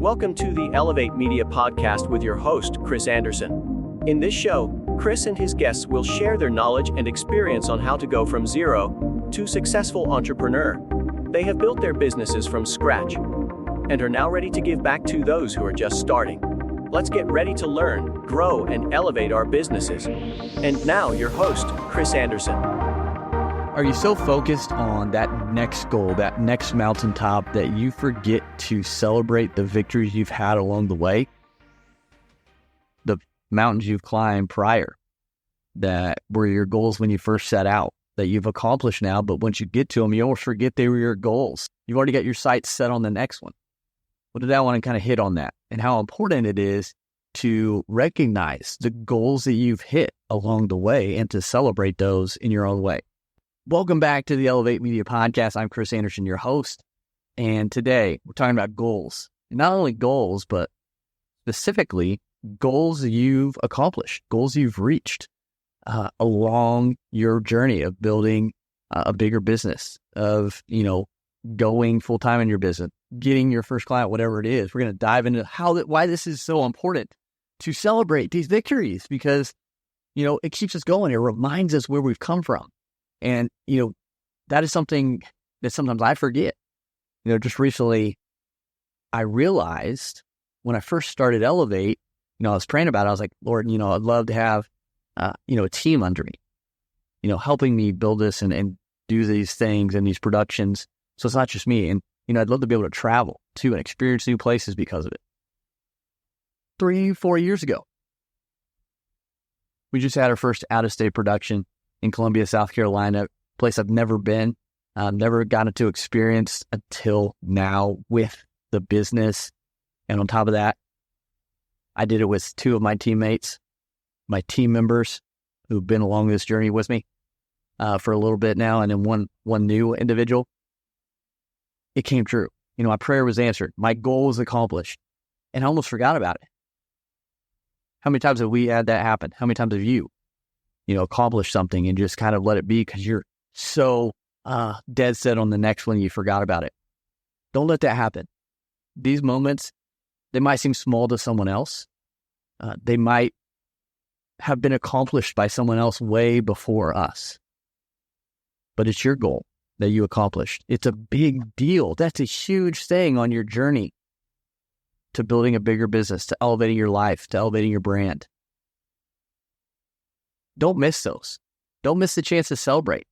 Welcome to the Elevate Media Podcast with your host, Chris Anderson. In this show, Chris and his guests will share their knowledge and experience on how to go from zero to successful entrepreneur. They have built their businesses from scratch and are now ready to give back to those who are just starting. Let's get ready to learn, grow, and elevate our businesses. And now, your host, Chris Anderson. Are you so focused on that next goal, that next mountaintop, that you forget to celebrate the victories you've had along the way? The mountains you've climbed prior, that were your goals when you first set out, that you've accomplished now, but once you get to them, you almost forget they were your goals. You've already got your sights set on the next one. Well, today I want to kind of hit on that and how important it is to recognize the goals that you've hit along the way and to celebrate those in your own way. Welcome back to the Elevate Media Podcast. I'm Chris Anderson, your host. And today we're talking about goals. And not only goals, but specifically goals you've accomplished, goals you've reached along your journey of building a bigger business, of, going full-time in your business, getting your first client, whatever it is. We're going to dive into why this is so important to celebrate these victories, because, it keeps us going. It reminds us where we've come from. And, that is something that sometimes I forget. Just recently, I realized when I first started Elevate, I was praying about it. I was like, Lord, I'd love to have, a team under me, helping me build this and do these things and these productions. So it's not just me. And, I'd love to be able to travel too and experience new places because of it. 3-4 years ago, we just had our first out-of-state production in Columbia, South Carolina, place I've never been, never gotten to experience until now with the business. And on top of that, I did it with 2 of my teammates, my team members who've been along this journey with me for a little bit now, and then one new individual. It came true. My prayer was answered. My goal was accomplished, and I almost forgot about it. How many times have we had that happen? How many times have you accomplish something and just kind of let it be because you're so dead set on the next one, you forgot about it? Don't let that happen. These moments, they might seem small to someone else. They might have been accomplished by someone else way before us. But it's your goal that you accomplished. It's a big deal. That's a huge thing on your journey to building a bigger business, to elevating your life, to elevating your brand. Don't miss those. Don't miss the chance to celebrate.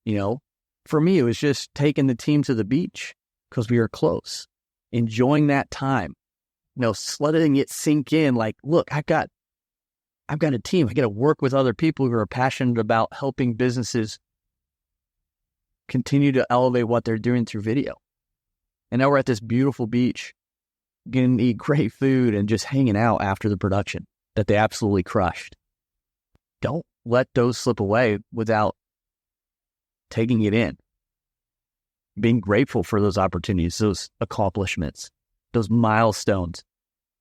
For me, it was just taking the team to the beach because we were close, enjoying that time, letting it sink in. Like, look, I've got a team. I got to work with other people who are passionate about helping businesses continue to elevate what they're doing through video. And now we're at this beautiful beach, getting to eat great food and just hanging out after the production that they absolutely crushed. Don't let those slip away without taking it in. Being grateful for those opportunities, those accomplishments, those milestones.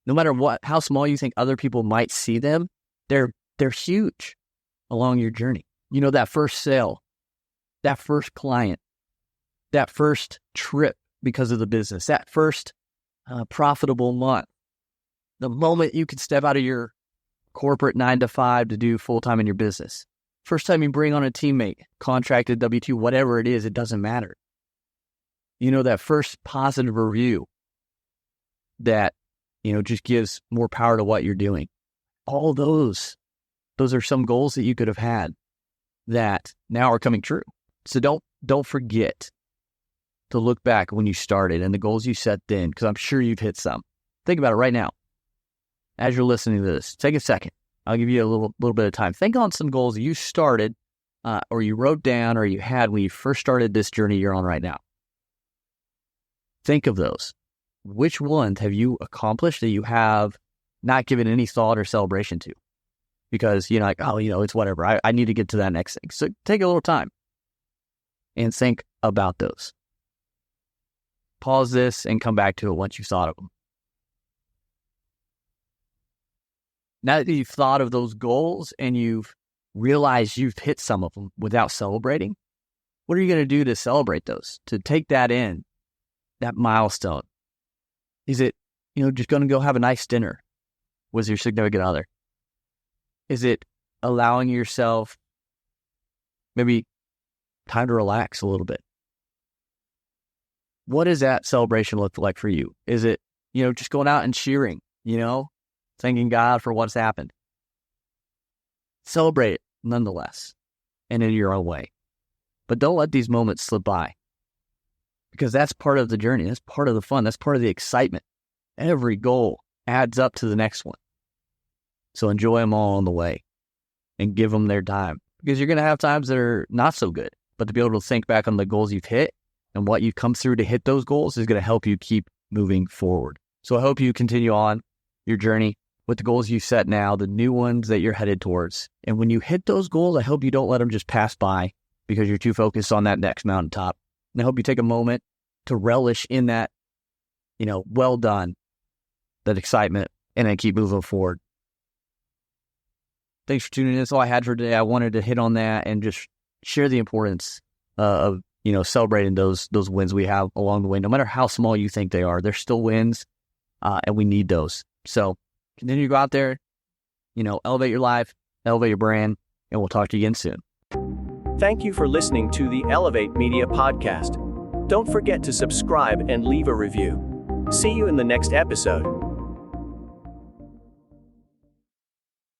No matter how small you think other people might see them, they're huge along your journey. That first sale, that first client, that first trip because of the business, that first profitable month, the moment you can step out of your corporate 9-to-5 to do full-time in your business. First time you bring on a teammate, contracted W-2, whatever it is, it doesn't matter. That first positive review that, just gives more power to what you're doing. All those are some goals that you could have had that now are coming true. So don't forget to look back when you started and the goals you set then, because I'm sure you've hit some. Think about it right now. As you're listening to this, take a second. I'll give you a little bit of time. Think on some goals you started or you wrote down or you had when you first started this journey you're on right now. Think of those. Which ones have you accomplished that you have not given any thought or celebration to? Because you're like, it's whatever. I need to get to that next thing. So take a little time and think about those. Pause this and come back to it once you've thought of them. Now that you've thought of those goals and you've realized you've hit some of them without celebrating, what are you going to do to celebrate those? To take that in, that milestone, Is it, just going to go have a nice dinner with your significant other? Is it allowing yourself maybe time to relax a little bit? What does that celebration look like for you? Is it, just going out and cheering, thanking God for what's happened? Celebrate it nonetheless and in your own way. But don't let these moments slip by, because that's part of the journey. That's part of the fun. That's part of the excitement. Every goal adds up to the next one. So enjoy them all on the way and give them their time, because you're going to have times that are not so good. But to be able to think back on the goals you've hit and what you've come through to hit those goals is going to help you keep moving forward. So I hope you continue on your journey with the goals you set now, the new ones that you're headed towards. And when you hit those goals, I hope you don't let them just pass by because you're too focused on that next mountaintop. And I hope you take a moment to relish in that, well done, that excitement, and then keep moving forward. Thanks for tuning in. That's all I had for today. I wanted to hit on that and just share the importance of, celebrating those wins we have along the way. No matter how small you think they are, they're still wins, and we need those. So continue to go out there, elevate your life, elevate your brand, and we'll talk to you again soon. Thank you for listening to the Elevate Media Podcast. Don't forget to subscribe and leave a review. See you in the next episode.